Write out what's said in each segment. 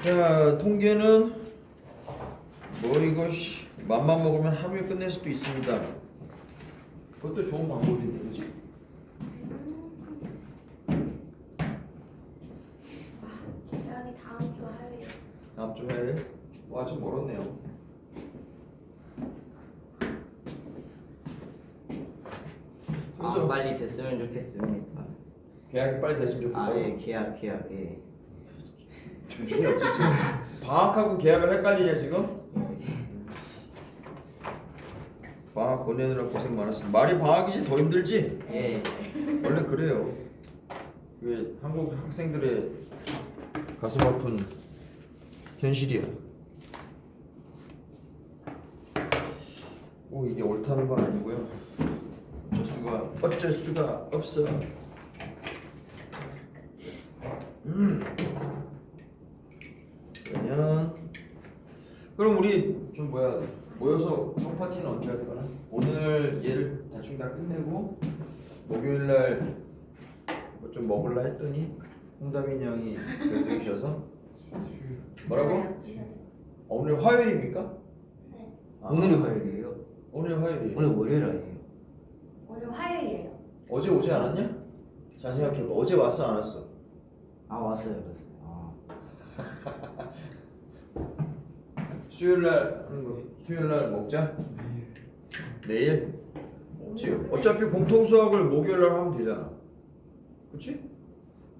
자, 통계는 뭐 이거 맘만 먹으면 하루에 끝낼 수도 있습니다. 그것도 좋은 방법인데, 그렇지? 여기 다음 주 화요일. 다음 주 화요일? 와, 좀 멀었네요. 그래서 빨리 됐으면 좋겠습니다. 계약이 빨리 됐으면 좋겠다. 아예 계약 예. 정신이 없지 지금. 방학하고 계약을 헷갈리냐 지금? 방학 보내느라 고생 많았어. 말이 방학이지 더 힘들지? 예. 원래 그래요. 그게 한국 학생들의 가슴 아픈 현실이야. 오, 이게 옳다는 건 아니고요. 어쩔 수가 없어. 그럼 우리 좀 모여서 홈파티는 언제 할 거나? 오늘 얘를 대충 다 끝내고 목요일 날 뭐 좀 먹을라 했더니 홍다민 형이 결석이 주셔서 뭐라고? 오늘 화요일입니까? 네. 오늘이 화요일이에요. 오늘 화요일. 오늘 월요일 아니에요? 오늘 화요일이에요. 어제 오지 않았냐? 잘 생각해봐. 어제 왔어 안 왔어? 아 왔어요. 수요일 날 하는 거. 수요일 날 먹자. 내일. 지금 어차피 공통 수학을 목요일 날 하면 되잖아. 그렇지?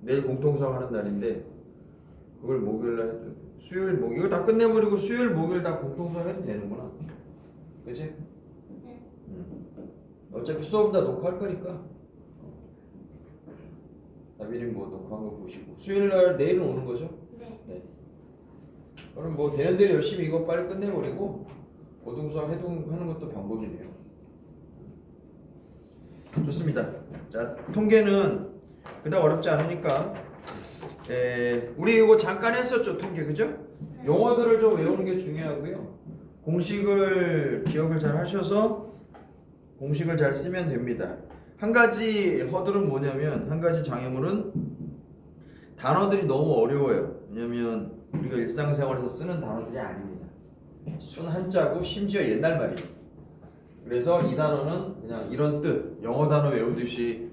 내일 공통 수학 하는 날인데 그걸 목요일 날 해도 수요일 목 이거 다 끝내버리고 수요일 목요일 다 공통 수학 해도 되는구나. 그렇지? 네. 어차피 수업은 다 녹화할 거니까. 다비리 뭐 녹화한 거 보시고 수요일 날 내일은 오는 거죠? 네. 그럼 뭐 되는 대로 열심히 이거 빨리 끝내버리고 고등수학 해동하는 것도 방법이네요. 좋습니다. 자, 통계는 그닥 어렵지 않으니까 우리 이거 잠깐 했었죠, 통계, 그죠? 용어들을 좀 외우는 게 중요하고요. 공식을 기억을 잘 하셔서 공식을 잘 쓰면 됩니다. 한 가지 허들은 뭐냐면, 한 가지 장애물은 단어들이 너무 어려워요. 왜냐면 우리가 일상생활에서 쓰는 단어들이 아닙니다. 순 한자고 심지어 옛날 말이에요. 그래서 이 단어는 그냥 이런 뜻, 영어 단어 외우듯이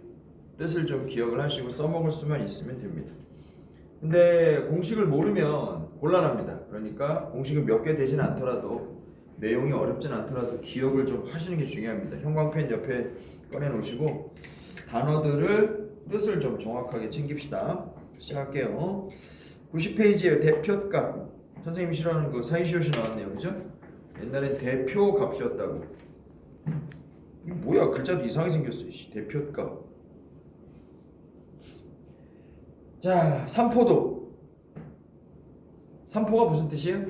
뜻을 좀 기억을 하시고 써먹을 수만 있으면 됩니다. 근데 공식을 모르면 곤란합니다. 그러니까 공식은 몇 개 되진 않더라도 내용이 어렵진 않더라도 기억을 좀 하시는 게 중요합니다. 형광펜 옆에 꺼내 놓으시고 단어들을 뜻을 좀 정확하게 챙깁시다. 시작할게요. 90페이지에 대표값. 선생님이 싫어하는 그 사이시옷이 나왔네요. 그죠? 옛날엔 대표 값이었다고. 이게 뭐야? 글자도 이상하게 생겼어. 대표값. 자, 삼포도. 삼포가 무슨 뜻이에요?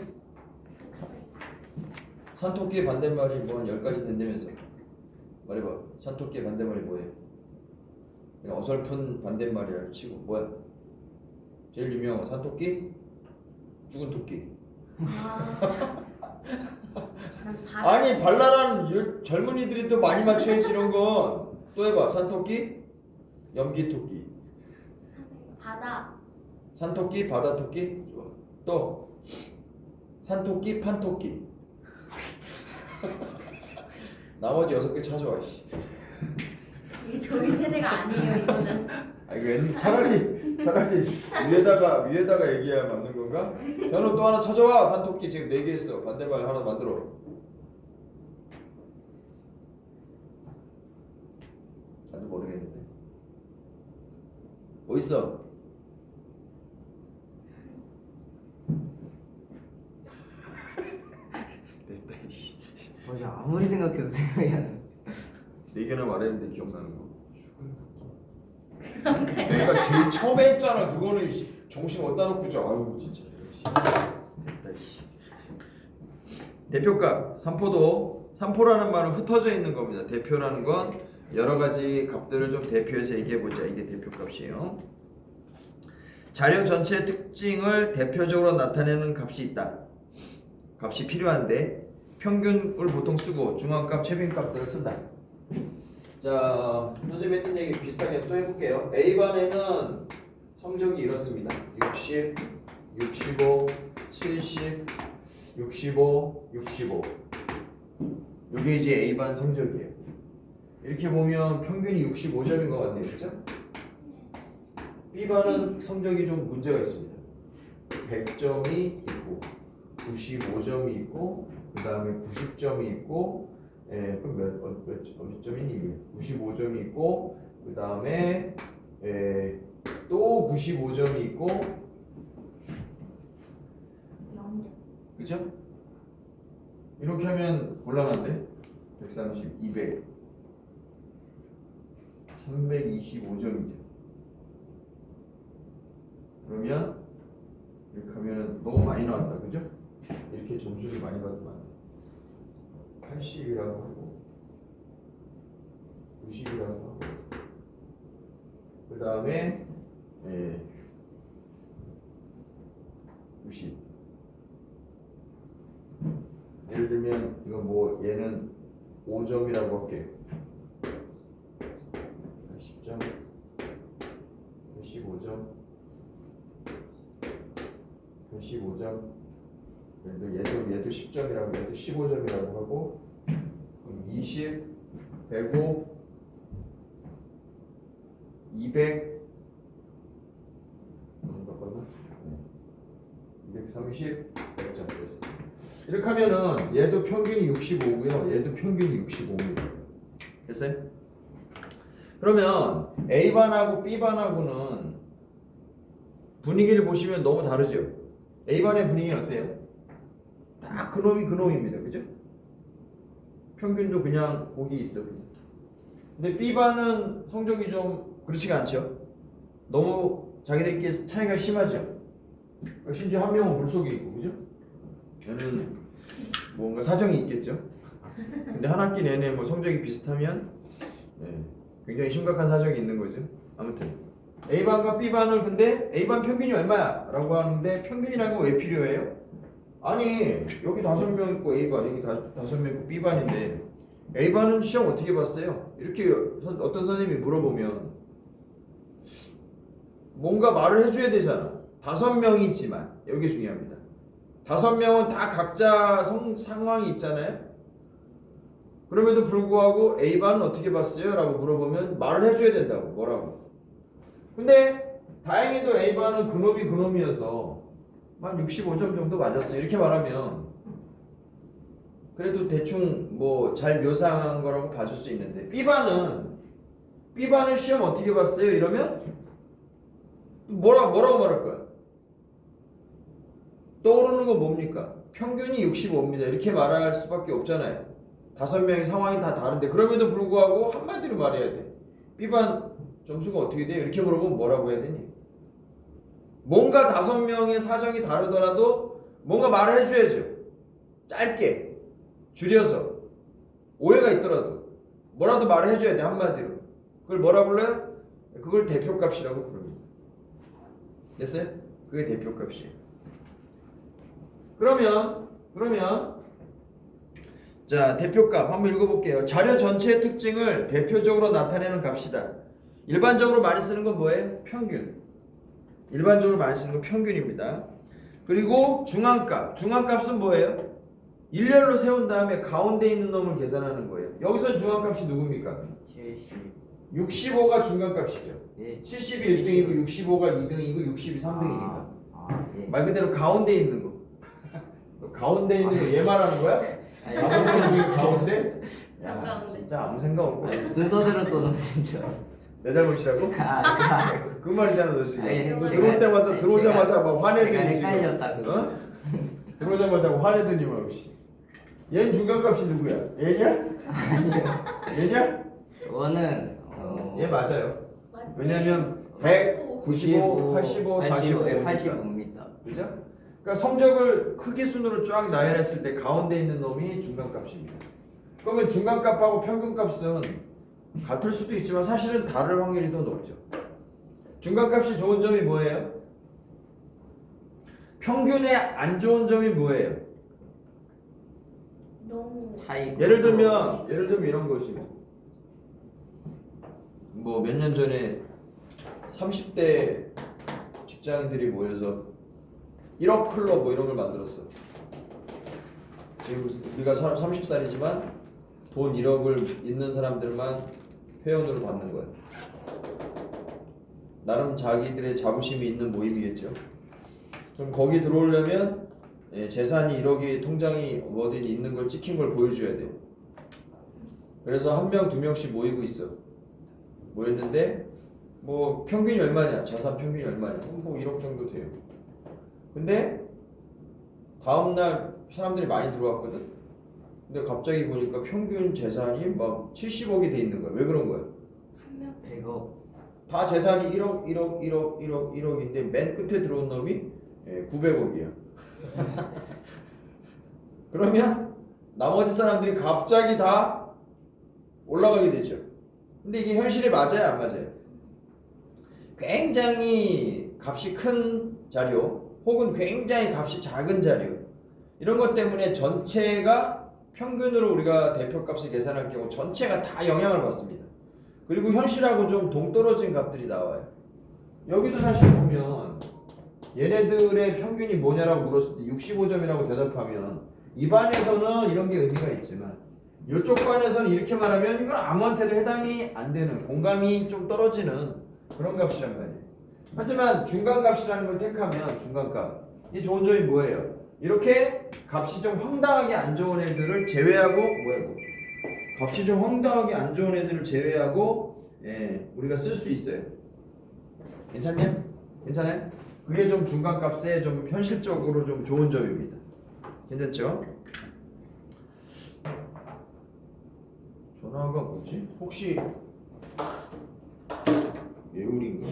산토끼의 반대말이 뭐 한 10가지 된다면서. 말해봐. 산토끼의 반대말이 뭐예요? 그냥 어설픈 반대말이라고 치고 뭐야? 제일 유명한 거 산토끼? 죽은 토끼. 아니 발랄한 젊은이들이 또 많이 맞춰야지 이런 건. 또 해봐. 산토끼? 염기토끼. 바다. 산토끼? 바다토끼? 좋아. 또 산토끼? 판토끼. 나머지 6개 찾아와. 이게 저희 세대가 아니에요 이거는. 아 이거 차라리 위에다가 얘기해야 맞는 건가? 현우 또 하나 찾아와. 산토끼 지금 4개 했어. 반대말 하나 만들어. 나도 모르겠는데. 어딨어? 됐다 이씨. 맞아 아무리 생각해도 생각이 안 나. 4개나 말했는데 기억나는 거. 내가 제일 처음에 했잖아. 그거는 정신 어디다 놓고 줘. 아유 진짜. 됐다 이씨. 대표값. 삼포라는 말은 흩어져 있는 겁니다. 대표라는 건 여러 가지 값들을 좀 대표해서 얘기해 보자. 이게 대표값이에요. 자료 전체의 특징을 대표적으로 나타내는 값이 있다. 값이 필요한데 평균을 보통 쓰고 중앙값, 최빈값들을 쓴다. 자, 선생님이 했던 얘기 비슷하게 또 해볼게요. A반에는 성적이 이렇습니다. 60, 65, 70, 65, 65. 이게 이제 A반 성적이에요. 이렇게 보면 평균이 65점인 것 같네요. 그죠? B반은 성적이 좀 문제가 있습니다. 100점이 있고 95점이 있고 그 다음에 90점이 있고 그럼 몇 점이니 이게? 95점이 있고 그 다음에 또 95점이 있고 0점. 그죠? 이렇게 하면 곤란한데? 130, 200 325점이죠. 그러면 이렇게 하면 너무 많이 나왔다. 그죠? 이렇게 점수를 많이 받으면 안 돼. 80이라고 하고 90이라고 하고 그 다음에 90. 예를 들면 이거 뭐 얘는 5점이라고 할게요. 10점 85점 85점 얘도 10점이라고 얘도 15점이라고 하고 그럼 20 105 200 바꿨나? 230 100점 됐어. 이렇게 하면은 얘도 평균이 65고요. 얘도 평균이 65입니다. 됐어요? 그러면 A반하고 B반하고는 분위기를 보시면 너무 다르죠? A반의 분위기는 어때요? 딱 그놈이 그놈입니다. 그죠? 평균도 그냥 거기 있어. 근데 B반은 성적이 좀 그렇지가 않죠? 너무 자기들끼리 차이가 심하죠? 심지어 한 명은 물속에 있고, 그죠? 얘는 뭔가 사정이 있겠죠? 근데 한 학기 내내 뭐 성적이 비슷하면 굉장히 심각한 사정이 있는 거죠. 아무튼 A반과 B반을 근데 A반 평균이 얼마야? 라고 하는데 평균이라는 건 왜 필요해요? 아니 여기 5명 있고 A반 여기 5명 있고 B반인데 A반은 시험 어떻게 봤어요? 이렇게 어떤 선생님이 물어보면 뭔가 말을 해줘야 되잖아. 5명이지만 여기 중요합니다. 5명은 다 각자 상황이 있잖아요. 그럼에도 불구하고 A반은 어떻게 봤어요? 라고 물어보면 말을 해줘야 된다고. 뭐라고? 근데 다행히도 A반은 그놈이어서 한 65점 정도 맞았어요. 이렇게 말하면 그래도 대충 뭐 잘 묘사한 거라고 봐줄 수 있는데 B반은 시험 어떻게 봤어요? 이러면 뭐라고 말할 거야? 떠오르는 건 뭡니까? 평균이 65입니다. 이렇게 말할 수밖에 없잖아요. 5명의 상황이 다 다른데 그럼에도 불구하고 한마디로 말해야 돼. B반 점수가 어떻게 돼요? 이렇게 물어보면 뭐라고 해야 되니? 뭔가 5명의 사정이 다르더라도 뭔가 말을 해줘야죠. 짧게 줄여서 오해가 있더라도 뭐라도 말을 해줘야 돼. 한마디로. 그걸 뭐라 불러요? 그걸 대표값이라고 부릅니다. 됐어요? 그게 대표값이에요. 그러면 자 대표값 한번 읽어볼게요. 자료 전체의 특징을 대표적으로 나타내는 값이다. 일반적으로 많이 쓰는 건 뭐예요? 평균. 일반적으로 많이 쓰는 건 평균입니다. 그리고 중앙값은 뭐예요? 일렬로 세운 다음에 가운데 있는 놈을 계산하는 거예요. 여기서 중앙값이 누굽니까? 65가 중간값이죠. 예. 70이 1등이고 65가 2등이고 60이 3등이니까. 예. 말 그대로 가운데 있는 거. 가운데 있는 거 얘 말하는 거야? 가운데? 야 가운데. 진짜 아무 생각 없고 순서대로 써놓은 줄 알았어. 내 잘못이라고? 그 말이잖아 너 지금. 아니, 너 들어오자마자 막 화내더니 지금. 헷갈렸다 그거. 어? 들어오자마자 화내더니 막. 얘는 중간값이 누구야? 얘냐? 얘냐? 원은 얘 맞아요. 맞지? 왜냐면 100, 95, 85, 45, 85입니다. 그죠? 그러니까 성적을 크기 순으로 쫙 나열했을 때 가운데 있는 놈이 중간값입니다. 그러면 중간값하고 평균값은 같을 수도 있지만 사실은 다를 확률이 더 높죠. 중간값이 좋은 점이 뭐예요? 평균에 안 좋은 점이 뭐예요? 너무 차이. 예를 들면 이런 거지. 뭐 몇 년 전에 30대 직장인들이 모여서 1억 클럽 뭐 이런 걸 만들었어. 지금 우리가 30살이지만 돈 1억을 있는 사람들만 회원으로 받는 거야. 나름 자기들의 자부심이 있는 모임이겠죠. 그럼 거기 들어오려면 재산이 1억이 통장이 어디 있는 걸 찍힌 걸 보여줘야 돼요. 그래서 한 명, 두 명씩 모이고 있어. 모였는데 뭐 평균이 얼마냐? 자산 평균이 얼마냐? 뭐 1억 정도 돼요. 근데 다음날 사람들이 많이 들어왔거든? 근데 갑자기 보니까 평균 재산이 막 70억이 돼 있는 거야. 왜 그런 거야? 한 명. 100억. 다 재산이 1억인데 맨 끝에 들어온 놈이 900억이야. 그러면 나머지 사람들이 갑자기 다 올라가게 되죠. 근데 이게 현실에 맞아요, 안 맞아요? 굉장히 값이 큰 자료 혹은 굉장히 값이 작은 자료 이런 것 때문에 전체가 평균으로 우리가 대표값을 계산할 경우 전체가 다 영향을 받습니다. 그리고 현실하고 좀 동떨어진 값들이 나와요. 여기도 사실 보면 얘네들의 평균이 뭐냐라고 물었을 때 65점이라고 대답하면 이 반에서는 이런 게 의미가 있지만 이쪽 반에서는 이렇게 말하면 이건 아무한테도 해당이 안 되는 공감이 좀 떨어지는 그런 값이란 말이에요. 하지만 중간값이라는 걸 택하면 중간값 이 좋은 점이 뭐예요? 이렇게 값이 좀 황당하게 안 좋은 애들을 제외하고 값이 좀 황당하게 안 좋은 애들을 제외하고 우리가 쓸 수 있어요. 괜찮냐? 괜찮아요? 그게 좀 중간값에 좀 현실적으로 좀 좋은 점입니다. 괜찮죠? 전화가 뭐지? 혹시 예울인가?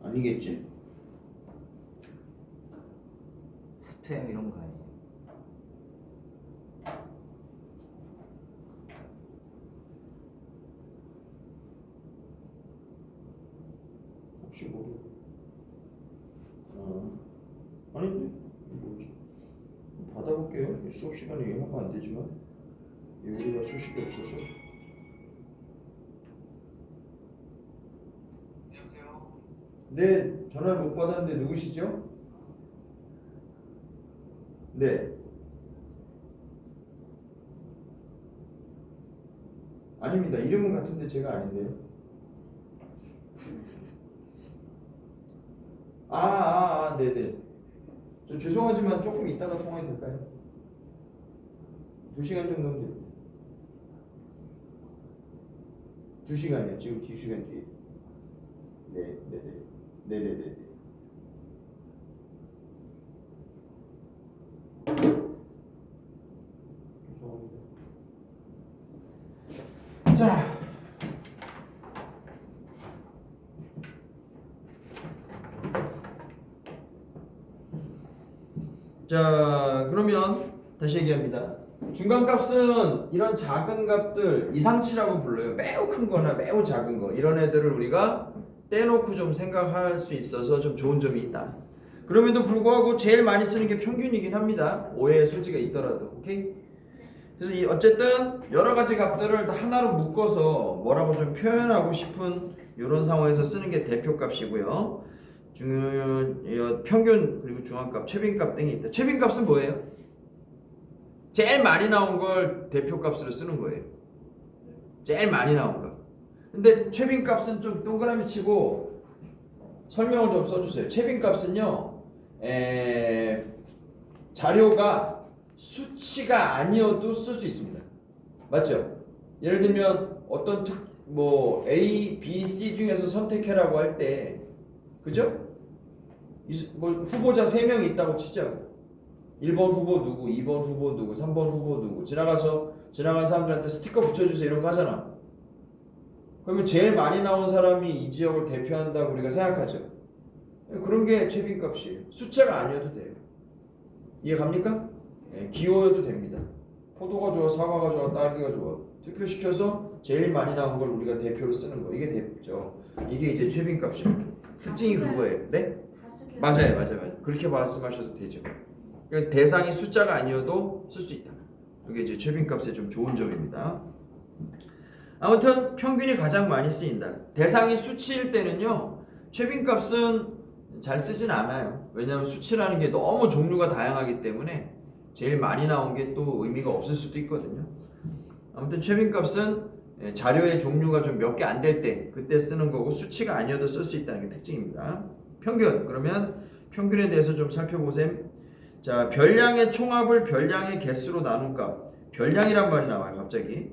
아니겠지? 스팸 이런 거 아니에요? 혹시 모르. 아닌데 뭐지? 받아볼게요. 수업 시간에 얘기하면 안 되지만 예울이가 소식이 없어서. 네, 전화를 못 받았는데 누구시죠? 네. 아닙니다. 이름은 같은데 제가 아닌데요. 네네. 저 죄송하지만 조금 이따가 통화해도 될까요? 2시간 정도면 됩니다. 2시간이요. 지금 2시간 뒤에. 네네네. 죄송합니다. 자, 그러면 다시 얘기합니다. 중간값은 이런 작은 값들 이상치라고 불러요. 매우 큰 거나 매우 작은 거 이런 애들을 우리가 떼놓고 좀 생각할 수 있어서 좀 좋은 점이 있다. 그럼에도 불구하고 제일 많이 쓰는 게 평균이긴 합니다. 오해의 소지가 있더라도. 오케이? 그래서 어쨌든 여러 가지 값들을 다 하나로 묶어서 뭐라고 좀 표현하고 싶은 이런 상황에서 쓰는 게 대표값이고요. 평균 그리고 중앙값, 최빈값 등이 있다. 최빈값은 뭐예요? 제일 많이 나온 걸 대표값으로 쓰는 거예요. 제일 많이 나온 거. 근데 최빈값은 좀 동그라미 치고 설명을 좀 써주세요. 최빈값은요, 자료가 수치가 아니어도 쓸 수 있습니다. 맞죠? 예를 들면 어떤 A, B, C 중에서 선택해라고 할 때, 그죠? 뭐 후보자 3명이 있다고 치자고. 1번 후보 누구, 2번 후보 누구, 3번 후보 누구 지나간 사람들한테 스티커 붙여주세요 이런 거 하잖아. 그러면 제일 많이 나온 사람이 이 지역을 대표한다고 우리가 생각하죠. 그런 게 최빈값이에요. 숫자가 아니어도 돼요. 이해 갑니까? 기호여도 됩니다. 포도가 좋아, 사과가 좋아, 딸기가 좋아. 투표시켜서 제일 많이 나온 걸 우리가 대표로 쓰는 거. 이게 대표죠. 이게 이제 최빈값이에요. 특징이 그거예요. 네? 맞아요. 그렇게 말씀하셔도 되죠. 그러니까 대상이 숫자가 아니어도 쓸 수 있다. 이게 이제 최빈값의 좀 좋은 점입니다. 아무튼 평균이 가장 많이 쓰인다. 대상이 수치일 때는요, 최빈값은 잘 쓰진 않아요. 왜냐하면 수치라는 게 너무 종류가 다양하기 때문에 제일 많이 나온 게 또 의미가 없을 수도 있거든요. 아무튼 최빈값은 자료의 종류가 좀 몇 개 안 될 때 그때 쓰는 거고 수치가 아니어도 쓸 수 있다는 게 특징입니다. 평균, 그러면 평균에 대해서 좀 살펴보셈. 자, 별량의 총합을 별량의 개수로 나눈 값. 별량이란 말이 나와요. 갑자기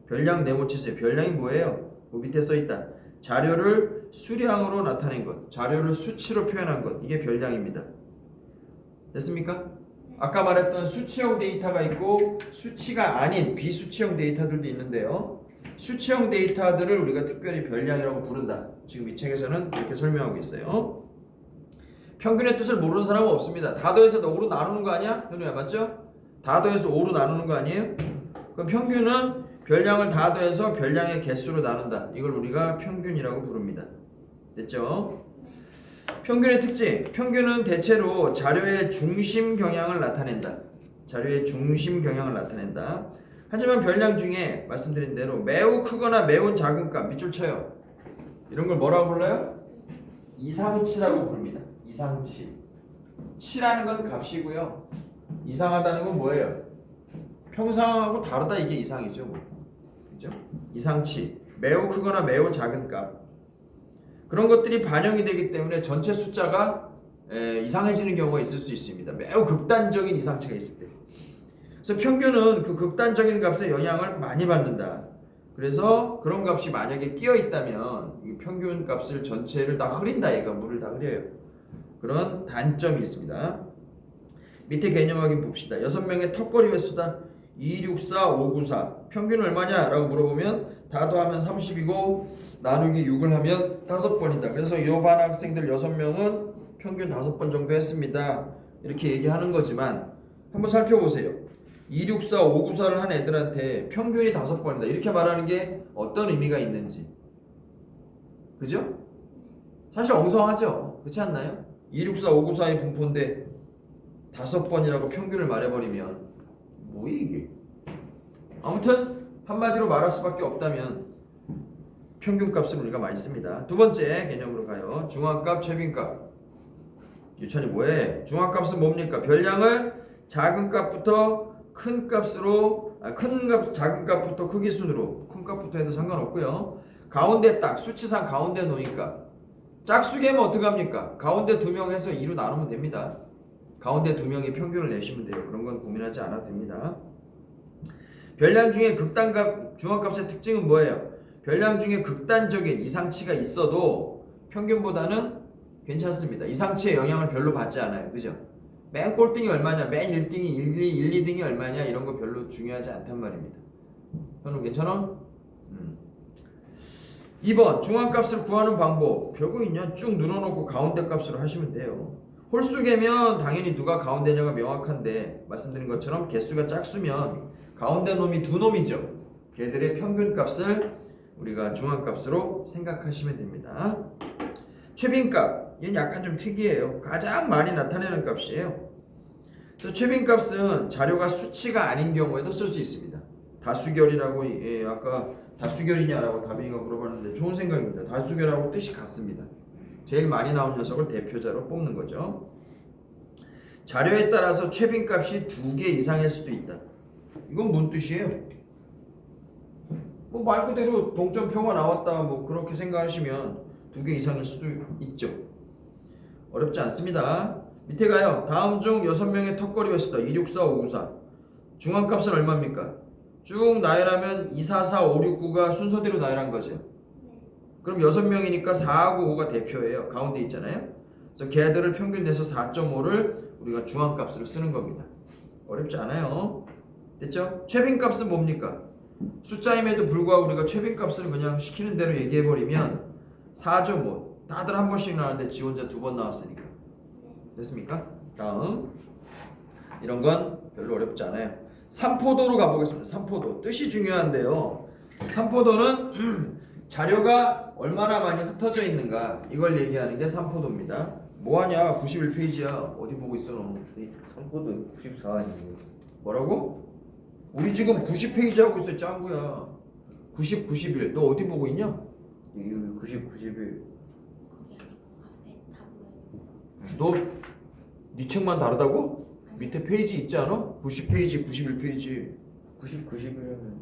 별량 네모 치세요. 별량이 뭐예요? 그 밑에 써있다. 자료를 수량으로 나타낸 것, 자료를 수치로 표현한 것, 이게 별량입니다. 됐습니까? 아까 말했던 수치형 데이터가 있고 수치가 아닌 비수치형 데이터들도 있는데요. 수치형 데이터들을 우리가 특별히 별량이라고 부른다. 지금 이 책에서는 이렇게 설명하고 있어요. 평균의 뜻을 모르는 사람은 없습니다. 다 더해서 5로 나누는 거 아니야? 현우야, 맞죠? 다 더해서 5로 나누는 거 아니에요? 그럼 평균은 별량을 다 더해서 별량의 개수로 나눈다. 이걸 우리가 평균이라고 부릅니다. 됐죠? 평균의 특징. 평균은 대체로 자료의 중심 경향을 나타낸다. 자료의 중심 경향을 나타낸다. 하지만 별량 중에 말씀드린 대로 매우 크거나 매우 작은 값, 밑줄 쳐요. 이런 걸 뭐라고 불러요? 이상치라고 부릅니다. 이상치. 치라는 건 값이고요. 이상하다는 건 뭐예요? 평상하고 다르다, 이게 이상이죠. 그죠? 이상치. 매우 크거나 매우 작은 값. 그런 것들이 반영이 되기 때문에 전체 숫자가 이상해지는 경우가 있을 수 있습니다. 매우 극단적인 이상치가 있을 때. 그래서 평균은 그 극단적인 값에 영향을 많이 받는다. 그래서 그런 값이 만약에 끼어 있다면 이 평균 값을 전체를 다 흐린다. 얘가 물을 다 흐려요. 그런 단점이 있습니다. 밑에 개념 확인 봅시다. 6명의 턱걸이 횟수다. 2, 6, 4, 5, 9, 4. 평균은 얼마냐? 라고 물어보면 다 더하면 30이고 나누기 6을 하면 5번이다. 그래서 이 반 학생들 6명은 평균 5번 정도 했습니다. 이렇게 얘기하는 거지만 한번 살펴보세요. 2, 6, 4, 5, 9, 4를 한 애들한테 평균이 5번이다. 이렇게 말하는 게 어떤 의미가 있는지. 그죠? 사실 엉성하죠? 그렇지 않나요? 2, 6, 4, 5, 9, 4의 분포인데 5번이라고 평균을 말해버리면 뭐 이게? 아무튼 한마디로 말할 수밖에 없다면 평균값을 우리가 많이 씁니다. 두 번째 개념으로 가요. 중앙값, 최빈값. 유찬이 뭐해? 중앙값은 뭡니까? 별량을 작은 값부터 큰 값으로, 작은 값부터 크기 순으로, 큰 값부터 해도 상관없고요. 가운데 딱 수치상 가운데 놓으니까 짝수개면 어떡합니까? 가운데 2명 해서 2로 나누면 됩니다. 가운데 2명이 평균을 내시면 돼요. 그런 건 고민하지 않아도 됩니다. 별량 중에 극단값, 중앙값의 특징은 뭐예요? 별량 중에 극단적인 이상치가 있어도 평균보다는 괜찮습니다. 이상치의 영향을 별로 받지 않아요. 그죠? 맨 꼴등이 얼마냐, 맨 1등이 1, 2등이 얼마냐, 이런 거 별로 중요하지 않단 말입니다. 현우 괜찮아? 2번 중앙값을 구하는 방법. 별거 있냐? 쭉 늘어놓고 가운데 값으로 하시면 돼요. 홀수개면 당연히 누가 가운데냐가 명확한데 말씀드린 것처럼 개수가 짝수면 가운데 놈이 2놈이죠. 걔들의 평균값을 우리가 중앙값으로 생각하시면 됩니다. 최빈값, 얘는 약간 좀 특이해요. 가장 많이 나타내는 값이에요. 그래서 최빈값은 자료가 수치가 아닌 경우에도 쓸 수 있습니다. 다수결이라고, 아까 다수결이냐라고 다빈이가 물어봤는데 좋은 생각입니다. 다수결하고 뜻이 같습니다. 제일 많이 나온 녀석을 대표자로 뽑는 거죠. 자료에 따라서 최빈값이 2개 이상일 수도 있다. 이건 뭔 뜻이에요? 뭐 말 그대로 동점표가 나왔다 뭐 그렇게 생각하시면 2개 이상일 수도 있죠. 어렵지 않습니다. 밑에 가요. 다음 중 6명의 턱걸이 횟수다. 2, 6, 4, 5, 9, 4. 중앙값은 얼마입니까? 쭉 나열하면 2, 4, 4, 5, 6, 9가 순서대로 나열한 거죠. 그럼 6명이니까 4하고 5가 대표예요. 가운데 있잖아요. 그래서 걔들을 평균 내서 4.5를 우리가 중앙값으로 쓰는 겁니다. 어렵지 않아요. 됐죠? 최빈값은 뭡니까? 숫자임에도 불구하고 우리가 최빈값을 그냥 시키는 대로 얘기해버리면 4.5. 다들 한 번씩 나왔는데 지 혼자 2번 나왔으니까. 됐습니까? 다음. 이런 건 별로 어렵지 않아요. 삼포도로 가보겠습니다. 삼포도. 뜻이 중요한데요. 삼포도는 자료가 얼마나 많이 흩어져 있는가 이걸 얘기하는 게 삼포도입니다. 뭐하냐? 91페이지야. 어디 보고 있어 너? 삼포도 94 아니에요? 뭐라고? 우리 지금 90페이지 하고 있어. 짱구야. 90, 91. 너 어디 보고 있냐? 90, 91. 거기 앞에 다 보여요. 너 네 책만 다르다고? 밑에 페이지 있지 않아? 90페이지, 91페이지. 90이면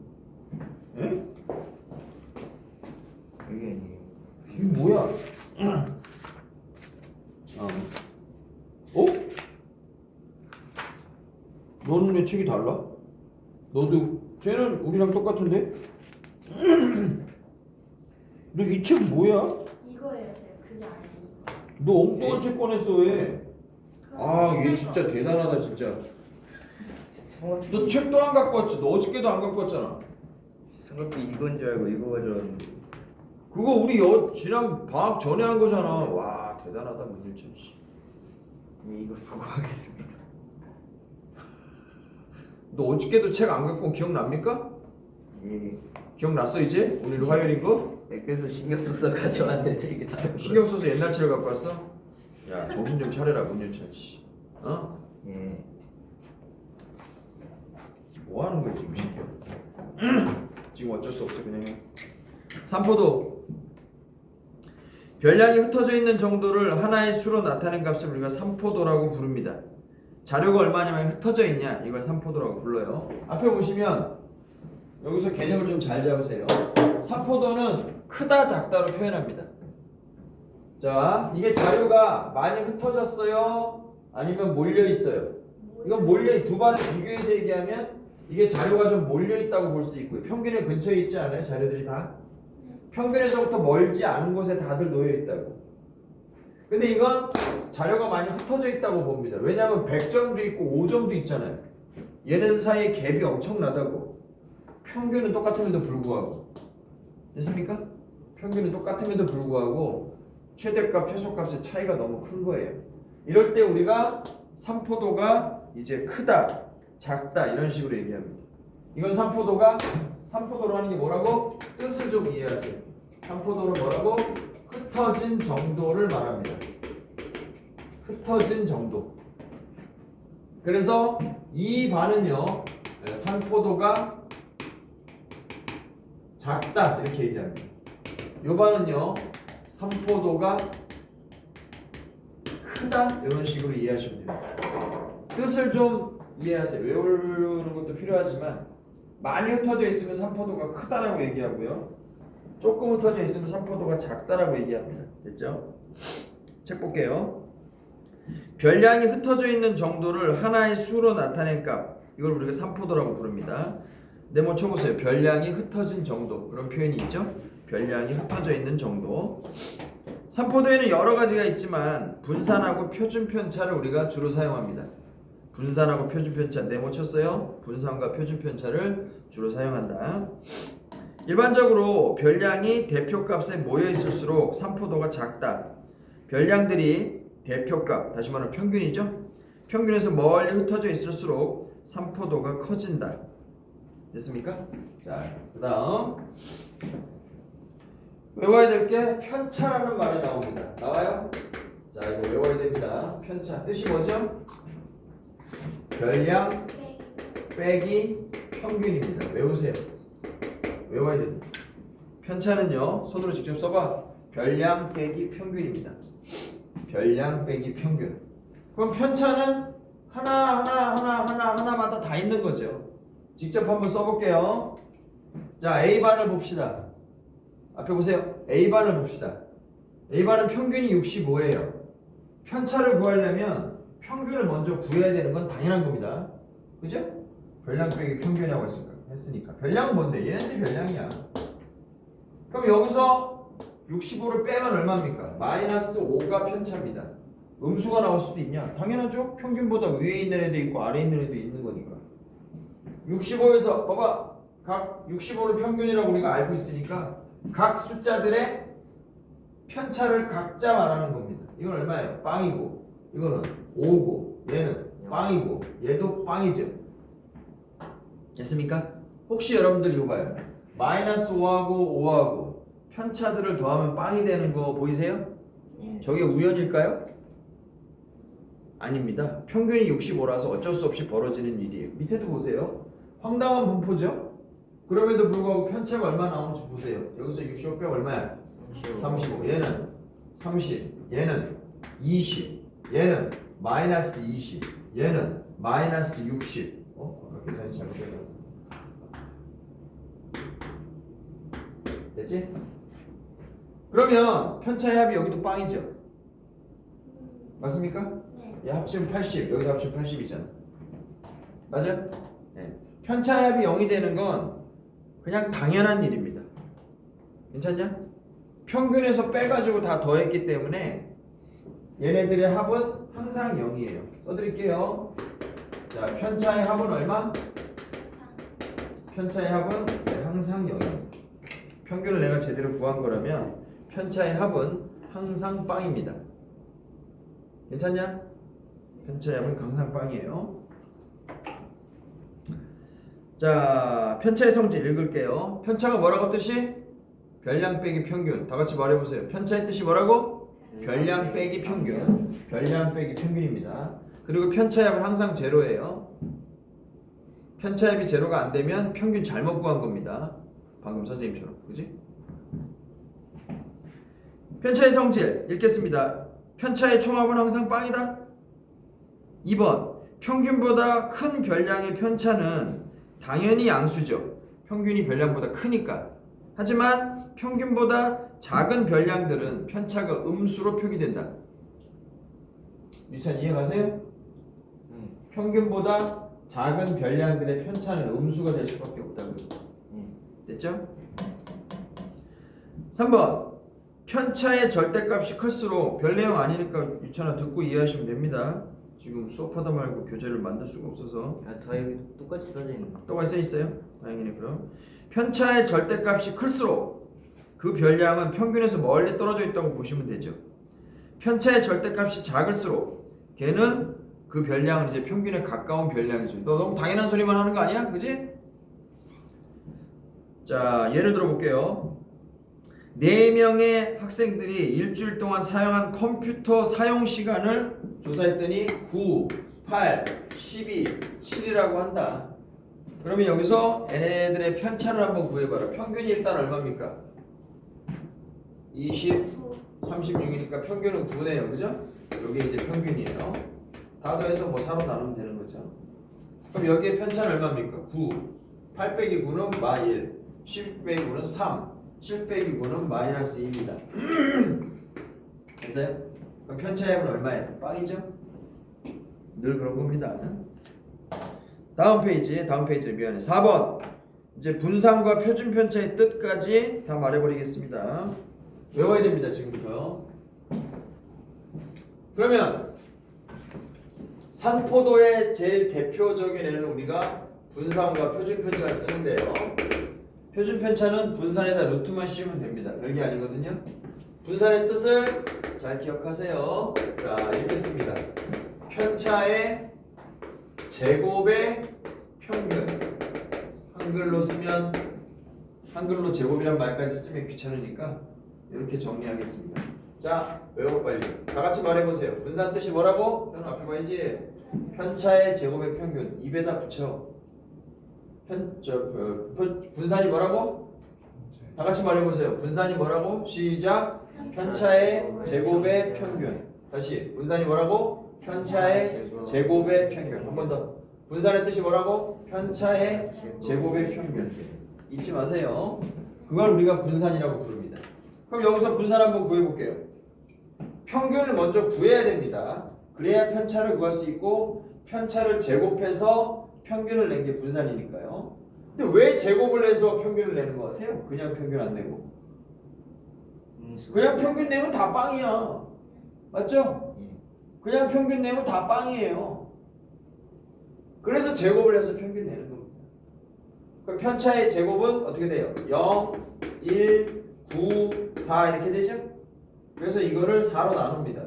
에? 이게 아니에요. 이게 뭐야? 어? 너는 왜 책이 달라? 너도 쟤는 우리랑 똑같은데? 너 이 책 뭐야? 이거예요, 쌤. 그게 아니에요. 너 엉뚱한 책 꺼냈어 왜? 그거 아, 얘 옛날 진짜 거. 대단하다 진짜. 삼각기 너 책도 안 갖고 왔지. 너 어저께도 안 갖고 왔잖아. 삼각기 이건 줄 알고 이거 가져왔는데 그거 우리 지난 방학 전에 한 거잖아. 와, 대단하다 문일천 씨. 예, 이거 보고 하겠습니다. 너 어저께도 책 안 갖고 온 기억납니까? 예. 기억났어 이제? 오늘 화요일인 거? 네, 그래서 신경 써서 가져왔는데 책이 다른 거. 신경 써서 옛날 책을 갖고 왔어? 야, 정신 좀 차려라 문일천 씨. 어? 예. 뭐 하는 거야 지금 시켜? 지금 어쩔 수 없어 그냥 해. 삼포도 별량이 흩어져 있는 정도를 하나의 수로 나타낸 값을 우리가 삼포도라고 부릅니다. 자료가 얼마냐면 흩어져 있냐 이걸 삼포도라고 불러요. 앞에 보시면 여기서 개념을 좀 잘 잡으세요. 삼포도는 크다 작다로 표현합니다. 자, 이게 자료가 많이 흩어졌어요? 아니면 몰려 있어요? 이건 몰려 두 반을 비교해서 얘기하면 이게 자료가 좀 몰려 있다고 볼 수 있고요. 평균에 근처에 있지 않아요? 자료들이 다? 평균에서부터 멀지 않은 곳에 다들 놓여 있다고. 근데 이건 자료가 많이 흩어져 있다고 봅니다. 왜냐하면 100점도 있고 5점도 있잖아요. 얘네 사이에 갭이 엄청나다고. 평균은 똑같음에도 불구하고. 됐습니까? 평균은 똑같음에도 불구하고 최대값, 최소값의 차이가 너무 큰 거예요. 이럴 때 우리가 삼포도가 이제 크다, 작다 이런 식으로 얘기합니다. 이건 삼포도로 하는 게 뭐라고? 뜻을 좀 이해하세요. 삼포도로 뭐라고? 흩어진 정도를 말합니다. 흩어진 정도. 그래서 이 반은요, 삼포도가 작다 이렇게 얘기합니다. 이 반은요, 삼포도가 크다 이런 식으로 이해하시면 됩니다. 뜻을 좀 이해하세요. 외우는 것도 필요하지만 많이 흩어져 있으면 삼포도가 크다라고 얘기하고요. 조금 흩어져 있으면 삼포도가 작다라고 얘기합니다. 됐죠? 책 볼게요. 별량이 흩어져 있는 정도를 하나의 수로 나타낸 값 이걸 우리가 삼포도라고 부릅니다. 네모 쳐보세요. 별량이 흩어진 정도 그런 표현이 있죠? 별량이 흩어져 있는 정도. 삼포도에는 여러 가지가 있지만 분산하고 표준 편차를 우리가 주로 사용합니다. 분산하고 표준 편차 네모 쳤어요. 분산과 표준 편차를 주로 사용한다. 일반적으로 별량이 대표값에 모여 있을수록 삼포도가 작다. 별량들이 대표값, 다시 말하면 평균이죠. 평균에서 멀리 흩어져 있을수록 삼포도가 커진다. 됐습니까? 자, 그다음 외워야 될 게 편차라는 말이 나옵니다. 나와요? 자, 이거 외워야 됩니다. 편차 뜻이 뭐죠? 별량 빼기 평균입니다. 외우세요. 외워야 됩니다. 편차는요, 손으로 직접 써봐. 별량 빼기 평균입니다. 별량 빼기 평균. 그럼 편차는 하나마다 다 있는 거죠. 직접 한번 써볼게요. 자, A반을 봅시다. 앞에 보세요. A반을 봅시다. A반은 평균이 65예요. 편차를 구하려면 평균을 먼저 구해야 되는 건 당연한 겁니다. 그죠? 별량 빼기 평균이라고 했으니까. 별량은 뭔데? 얘네들이 별량이야. 그럼 여기서 65를 빼면 얼마입니까? 마이너스 5가 편차입니다. 음수가 나올 수도 있냐? 당연하죠. 평균보다 위에 있는 애도 있고 아래에 있는 애도 있는 거니까. 65에서 봐봐. 각 65를 평균이라고 우리가 알고 있으니까 각 숫자들의 편차를 각자 말하는 겁니다. 이건 얼마예요? 빵이고 이거는 5고 얘는 빵이고 얘도 빵이죠. 됐습니까? 혹시 여러분들 이거 봐요. 마이너스 5하고 5하고 편차들을 더하면 빵이 되는 거 보이세요? 저게 우연일까요? 아닙니다. 평균이 65라서 어쩔 수 없이 벌어지는 일이에요. 밑에도 보세요. 황당한 분포죠? 그럼에도 불구하고 편차가 얼마 나오는지 보세요. 여기서 65 빼 얼마야? 35. 얘는 30. 얘는 20. 얘는 마이너스 20, 얘는 마이너스 60. 계산이 잘못됐다. 됐지? 그러면 편차의 합이 여기도 빵이죠. 맞습니까? 네. 얘 합치면 80, 여기도 합치면 80이잖아. 맞아? 네. 편차의 합이 0이 되는 건 그냥 당연한 일입니다. 괜찮냐? 평균에서 빼가지고 다 더했기 때문에 얘네들의 합은 항상 0이에요. 써드릴게요. 자, 편차의 합은 얼마? 편차의 합은 항상 0입니다. 평균을 내가 제대로 구한 거라면 편차의 합은 항상 빵입니다. 괜찮냐? 편차의 합은 항상 빵이에요. 자, 편차의 성질 읽을게요. 편차가 뭐라고 뜻이? 별량 빼기 평균. 다 같이 말해보세요. 편차의 뜻이 뭐라고? 별량 빼기 평균. 별량 빼기 평균입니다. 그리고 편차의 합은 항상 제로예요. 편차의 합이 제로가 안 되면 평균 잘못 구한 겁니다. 방금 선생님처럼. 그지? 편차의 성질 읽겠습니다. 편차의 총합은 항상 빵이다. 2번. 평균보다 큰 별량의 편차는 당연히 양수죠. 평균이 별량보다 크니까. 하지만 평균보다 작은 별량들은 편차가 음수로 표기된다. 유찬 이해가세요? 평균보다 작은 별량들의 편차는 음수가 될 수밖에 없다고요. 됐죠? 3번. 편차의 절대값이 클수록 별 내용 아니니까 유찬아 듣고 이해하시면 됩니다. 지금 수업하다 말고 교재를 만들 수가 없어서. 다 여기 똑같이 써져 있는 거. 똑같이 써 있어요? 다행이네. 그럼 편차의 절대값이 클수록 그 별량은 평균에서 멀리 떨어져 있다고 보시면 되죠. 편차의 절대값이 작을수록 걔는 그 별량은 이제 평균에 가까운 별량이죠. 너 너무 당연한 소리만 하는 거 아니야? 그지? 자, 예를 들어 볼게요. 4명의 학생들이 일주일 동안 사용한 컴퓨터 사용 시간을 조사했더니 9, 8, 12, 7이라고 한다. 그러면 여기서 얘네들의 편차를 한번 구해봐라. 평균이 일단 얼마입니까? 20, 36이니까 평균은 9네요. 그죠? 여기 이제 평균이에요. 다 더해서 뭐 4로 나누면 되는 거죠. 그럼 여기에 편차는 얼마입니까? 9. 8 빼기 9는 -1. 10 빼기 9는 3. 7 빼기 9는 -2입니다. 됐어요? 그럼 편차의 합은 얼마예요? 빵이죠? 늘 그런 겁니다. 다음 페이지 미안해. 4번. 이제 분산과 표준 편차의 뜻까지 다 말해버리겠습니다. 외워야 됩니다. 지금부터. 그러면 산포도의 제일 대표적인 애는 우리가 분산과 표준 편차를 쓰는데요. 표준 편차는 분산에다 루트만 씌우면 됩니다. 별게 아니거든요. 분산의 뜻을 잘 기억하세요. 자, 읽겠습니다. 편차의 제곱의 평균. 한글로 쓰면 한글로 제곱이란 말까지 쓰면 귀찮으니까 이렇게 정리하겠습니다. 자, 외워 빨리. 다 같이 말해보세요. 분산 뜻이 뭐라고? 현 앞에 봐야지. 편차의 제곱의 평균. 입에다 붙여. 분산이 뭐라고? 다 같이 말해보세요. 분산이 뭐라고? 시작. 편차의 제곱의 평균. 다시. 분산이 뭐라고? 편차의 제곱의 평균. 한 번 더. 분산의 뜻이 뭐라고? 편차의 제곱의 평균. 잊지 마세요. 그걸 우리가 분산이라고 부릅니다. 그럼 여기서 분산 한번 구해볼게요. 평균을 먼저 구해야 됩니다. 그래야 편차를 구할 수 있고 편차를 제곱해서 평균을 낸 게 분산이니까요. 근데 왜 제곱을 해서 평균을 내는 것 같아요? 그냥 평균 안 내고. 그냥 평균 내면 다 빵이야. 맞죠? 그냥 평균 내면 다 빵이에요. 그래서 제곱을 해서 평균 내는 겁니다. 그럼 편차의 제곱은 어떻게 돼요? 0, 1, 9, 4 이렇게 되죠? 그래서 이거를 4로 나눕니다.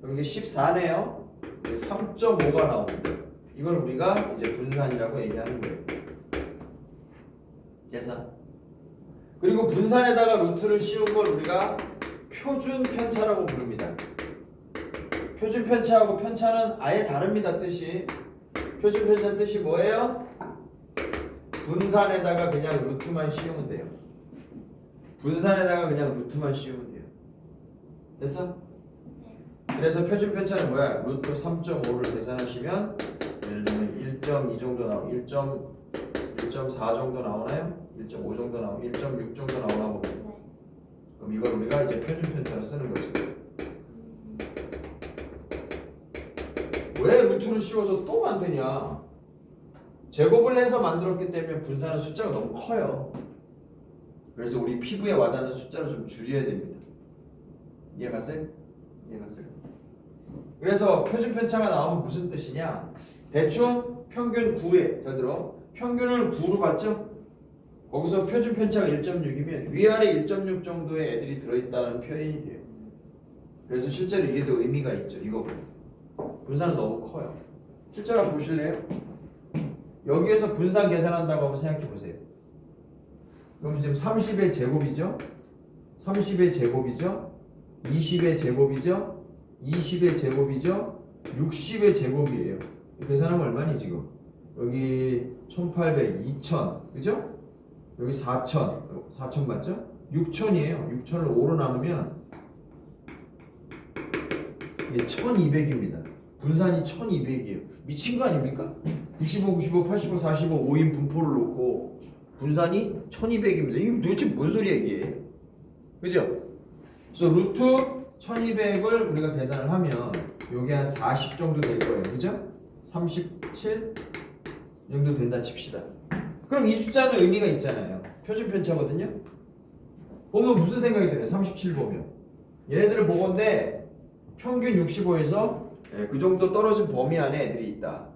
그럼 이게 14네요. 3.5가 나옵니다. 이걸 우리가 이제 분산이라고 얘기하는 거예요. 됐어? 그리고 분산에다가 루트를 씌운 걸 우리가 표준 편차라고 부릅니다. 표준 편차하고 편차는 아예 다릅니다. 뜻이. 표준 편차 뜻이 뭐예요? 분산에다가 그냥 루트만 씌우면 돼요. 분산에다가 그냥 루트만 씌우면 돼요. 됐어? 그래서 표준 편차는 뭐야? 루트 3.5를 계산하시면 예를 들면 1.2 정도 나오고 1.4 정도 나오나요? 1.5 정도 나오고 1.6 정도 나오나 보네. 네. 그럼 이걸 우리가 이제 표준 편차로 쓰는 거지. 왜 루트를 씌워서 또 만드냐? 제곱을 해서 만들었기 때문에 분산한 숫자가 너무 커요. 그래서 우리 피부에 와닿는 숫자를 좀 줄여야 됩니다. 이해 갔어요? 이해 갔어요? 그래서 표준 편차가 나오면 무슨 뜻이냐? 대충 평균 9에, 잘 들어. 평균을 9로 봤죠? 거기서 표준 편차가 1.6이면 위아래 1.6 정도의 애들이 들어있다는 표현이 돼요. 그래서 실제로 이게 더 의미가 있죠. 이거보다. 분산은 너무 커요. 실제로 한번 보실래요? 여기에서 분산 계산한다고 한번 생각해 보세요. 그럼 지금 30의 제곱이죠? 30의 제곱이죠? 20의 제곱이죠? 20의 제곱이죠? 60의 제곱이에요. 계산하면 얼마니 지금? 여기 1800, 2000, 그죠? 여기 4000, 4000 맞죠? 6000이에요. 6000을 5로 나누면 이게 1200입니다. 분산이 1200이에요. 미친 거 아닙니까? 95, 95, 85, 45, 5인 분포를 놓고 분산이 1200입니다. 이게 도대체 뭔 소리야 이게? 그죠? 그래서 루트 1200을 우리가 계산을 하면 요게 한 40 정도 될 거예요. 그죠? 37 정도 된다 칩시다. 그럼 이 숫자는 의미가 있잖아요. 표준 편차거든요. 보면 무슨 생각이 들어요? 37 보면 얘네들을 보건데 평균 65에서 그 정도 떨어진 범위 안에 애들이 있다.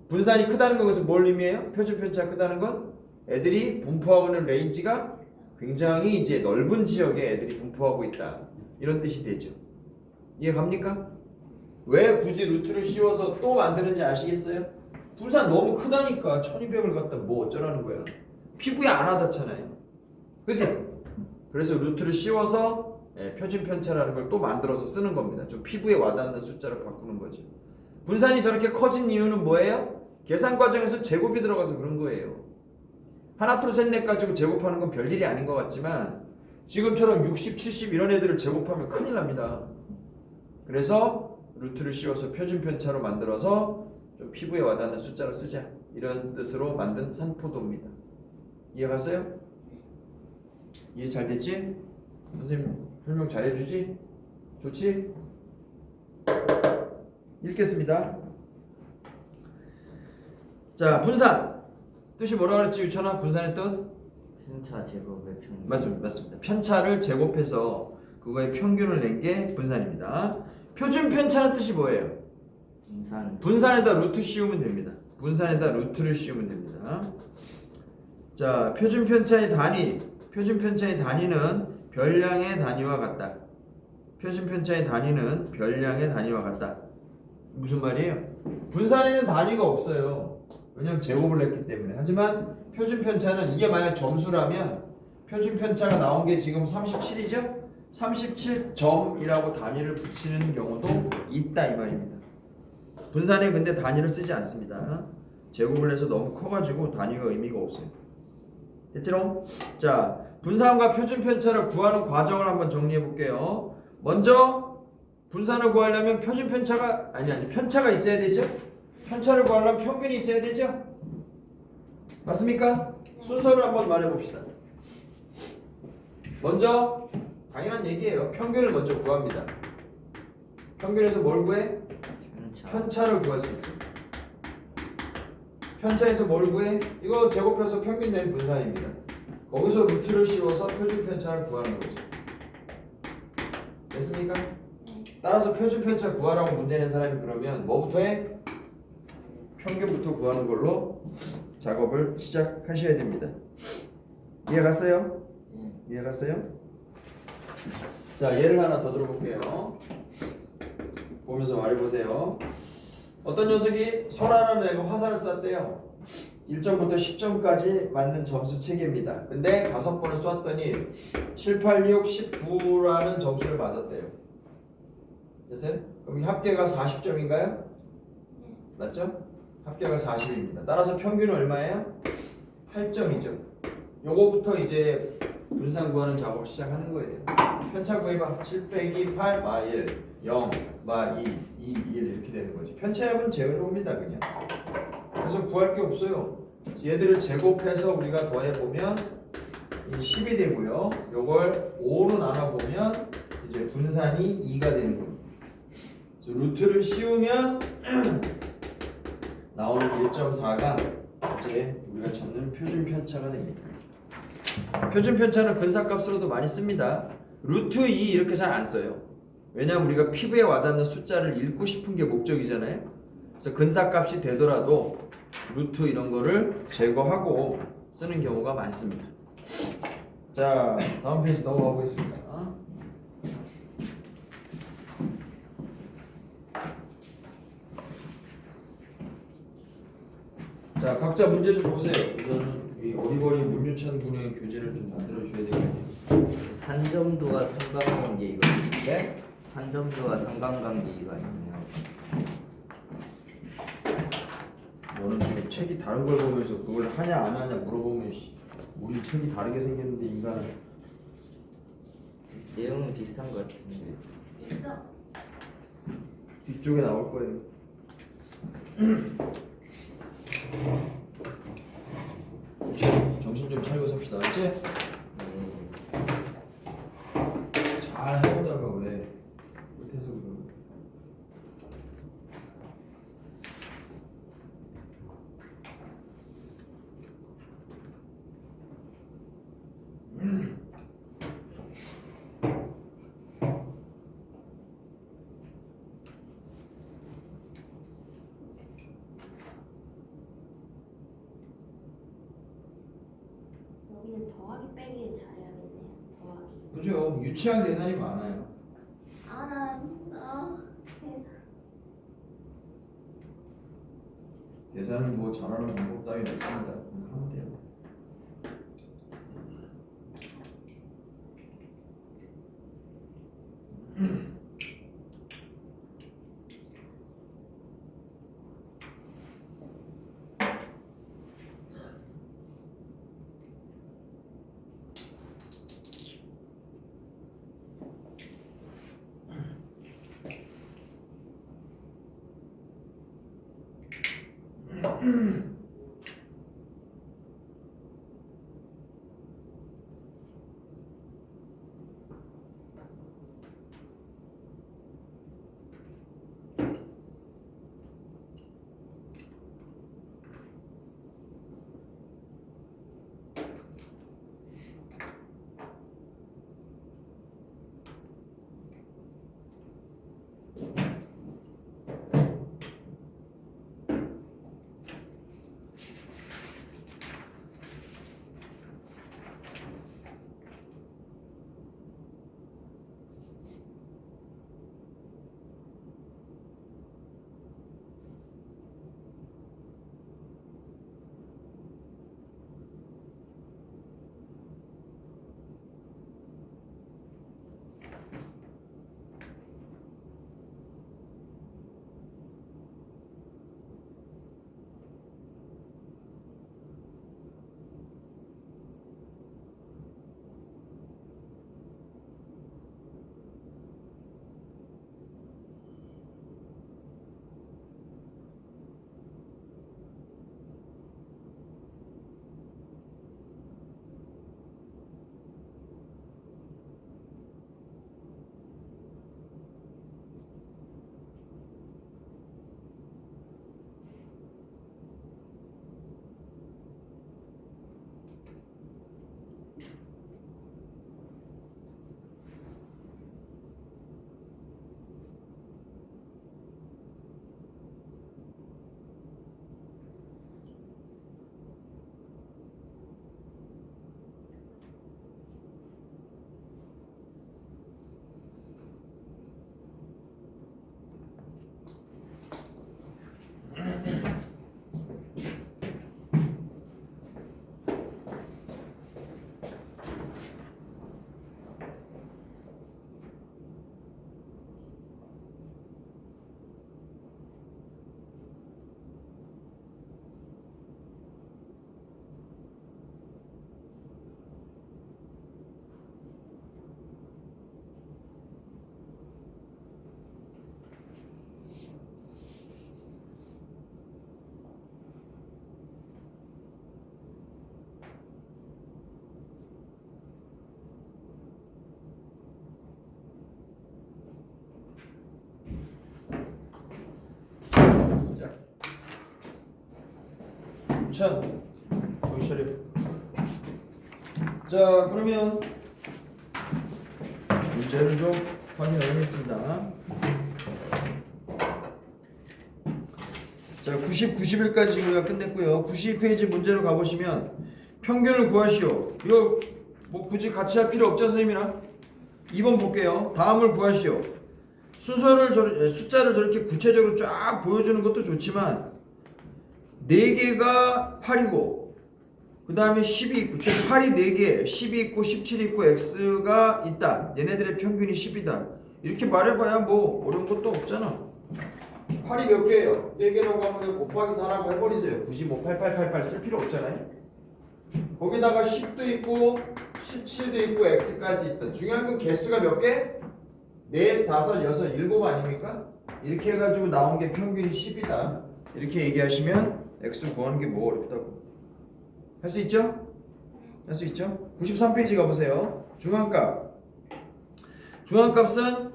분산이 크다는 것은 뭘 의미해요? 표준 편차가 크다는 건 애들이 분포하고 있는 레인지가 굉장히 이제 넓은 지역에 애들이 분포하고 있다. 이런 뜻이 되죠. 이해 갑니까? 왜 굳이 루트를 씌워서 또 만드는지 아시겠어요? 분산 너무 크다니까 1200을 갖다 뭐 어쩌라는 거야. 피부에 안 와닿잖아요. 그치? 그래서 루트를 씌워서 표준 편차라는 걸 또 만들어서 쓰는 겁니다. 좀 피부에 와닿는 숫자로 바꾸는 거죠. 분산이 저렇게 커진 이유는 뭐예요? 계산 과정에서 제곱이 들어가서 그런 거예요. 하나 둘 셋 넷 가지고 제곱하는 건 별일이 아닌 것 같지만 지금처럼 60, 70 이런 애들을 제곱하면 큰일 납니다. 그래서 루트를 씌워서 표준 편차로 만들어서 좀 피부에 와닿는 숫자로 쓰자. 이런 뜻으로 만든 산포도입니다. 이해 갔어요? 이해 잘 됐지? 선생님 설명 잘해주지? 좋지? 읽겠습니다. 자, 분산 뜻이 뭐라 그랬지 유천아? 분산의 뜻? 편차 제곱의 평균. 맞습니다. 편차를 제곱해서 그거의 평균을 낸 게 분산입니다. 표준 편차는 뜻이 뭐예요? 분산. 분산에다 루트 씌우면 됩니다. 분산에다 루트를 씌우면 됩니다. 자, 표준 편차의 단위는 별량의 단위와 같다. 표준 편차의 단위는 별량의 단위와 같다. 무슨 말이에요? 분산에는 단위가 없어요. 왜냐면 제곱을 했기 때문에. 하지만 표준 편차는 이게 만약 점수라면 표준 편차가 나온 게 지금 37이죠? 37점이라고 단위를 붙이는 경우도 있다 이 말입니다. 분산에 근데 단위를 쓰지 않습니다. 제곱을 해서 너무 커가지고 단위가 의미가 없어요. 됐지롱? 자, 분산과 표준 편차를 구하는 과정을 한번 정리해 볼게요. 먼저 분산을 구하려면 표준 편차가 편차가 있어야 되죠? 편차를 구하려면 평균이 있어야 되죠? 맞습니까? 순서를 한번 말해 봅시다. 먼저 당연한 얘기예요. 평균을 먼저 구합니다. 평균에서 뭘 구해? 편차를 구할 수 있죠. 편차에서 뭘 구해? 이거 제곱해서 평균 낸 분산입니다. 거기서 루트를 씌워서 표준 편차를 구하는 거죠. 됐습니까? 따라서 표준 편차 구하라고 문제 낸 사람이 그러면 뭐부터 해? 평균부터 구하는 걸로 작업을 시작하셔야 됩니다. 이해 갔어요? 이해 갔어요? 자, 예를 하나 더 들어볼게요. 보면서 말해보세요. 어떤 녀석이 소라는 애가 화살을 쐈대요. 1점부터 10점까지 맞는 점수 체계입니다. 근데 5번을 쐈더니 7, 8, 6, 19라는 점수를 맞았대요. 됐어요? 그럼 이 합계가 40점인가요? 맞죠? 합계가 40입니다. 따라서 평균은 얼마예요? 8점이죠. 요거부터 이제 분산 구하는 작업을 시작하는 거예요. 편차 구해봐. 7 빼기 8 마 1, 0 마 2, 2, 1 이렇게 되는 거지. 편차합은 제로입니다 그냥. 그래서 구할 게 없어요. 얘들을 제곱해서 우리가 더해보면 이 10이 되고요. 요걸 5로 나눠보면 이제 분산이 2가 되는 겁니다. 그래서 루트를 씌우면 나오는 1.4가 이제 우리가 찾는 표준 편차가 됩니다. 표준 편차는 근사값으로도 많이 씁니다. 루트 2 이렇게 잘 안 써요. 왜냐하면 우리가 피부에 와닿는 숫자를 읽고 싶은 게 목적이잖아요. 그래서 근사값이 되더라도 루트 이런 거를 제거하고 쓰는 경우가 많습니다. 자, 다음 페이지 넘어가 보겠습니다. 자, 각자 문제 좀 보세요. 이거는 이 어리버리 문유찬 군의 교재를 좀 만들어 주셔야 되거든요. 산점도와 삼각관계 이거 네? 산점도와 삼각관계 이거 아니에요? 너는 지금 책이 다른 걸 보면서 그걸 하냐 안 하냐 물어보면 우리 책이 다르게 생겼는데 인간은 내용은 비슷한 것 같은데. 있어. 뒤쪽에 나올 거예요. 정신 좀 차리고 삽시다. 알지? 네. 잘 해보다가 왜 못해서 그러는 거야. 여기는 더하기 빼기를 잘해야겠네요. 더하기. 그죠? 유치한 계산이 많아요. 계산은 뭐 잘하는 방법 따위 없습니다. 그냥 하면 돼요. 유찬 정신 차려. 자 그러면 문제를 좀 확인하겠습니다. 자 90, 91까지 지금 우리가 끝냈고요. 92페이지 문제로 가보시면 평균을 구하시오. 이거 뭐 굳이 같이 할 필요 없죠 선생님이랑? 2번 볼게요. 다음을 구하시오. 숫자를 저렇게 구체적으로 쫙 보여주는 것도 좋지만 4개가 8이고 그 다음에 10이 있고 8이 4개 10이 있고 17이 있고 x가 있다. 얘네들의 평균이 10이다. 이렇게 말해봐야 뭐 어려운 것도 없잖아. 8이 몇 개예요? 4개라고 하면 그냥 곱하기 4라고 해버리세요. 굳이 뭐 8888 쓸 필요 없잖아요. 거기다가 10도 있고 17도 있고 x까지 있다. 중요한 건 개수가 몇 개? 4, 5, 6, 7 아닙니까? 이렇게 해가지고 나온 게 평균이 10이다. 이렇게 얘기하시면 x 구하는 게 뭐 어렵다고. 할 수 있죠? 할 수 있죠? 93페이지 가보세요. 중앙값. 중앙값은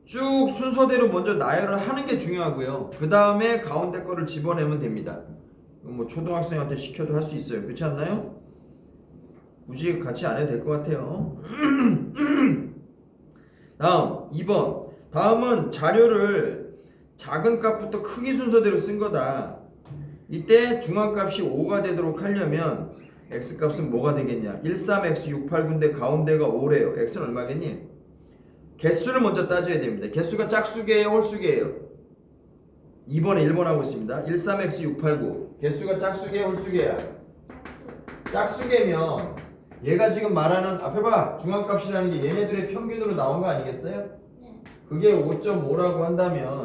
쭉 순서대로 먼저 나열을 하는 게 중요하고요. 그 다음에 가운데 거를 집어내면 됩니다. 뭐 초등학생한테 시켜도 할 수 있어요. 그렇지 않나요? 굳이 같이 안 해도 될 것 같아요. 다음 2번. 다음은 자료를 작은 값부터 크기 순서대로 쓴 거다. 이때 중앙값이 5가 되도록 하려면 x값은 뭐가 되겠냐? 13x689인데 가운데가 5래요. x는 얼마겠니? 개수를 먼저 따져야 됩니다. 개수가 짝수개예요, 홀수개예요? 2번에 1번 하고 있습니다. 13x689 개수가 짝수개야, 홀수개야? 짝수개면 얘가 지금 말하는 앞에 봐 중앙값이라는 게 얘네들의 평균으로 나온 거 아니겠어요? 그게 5.5라고 한다면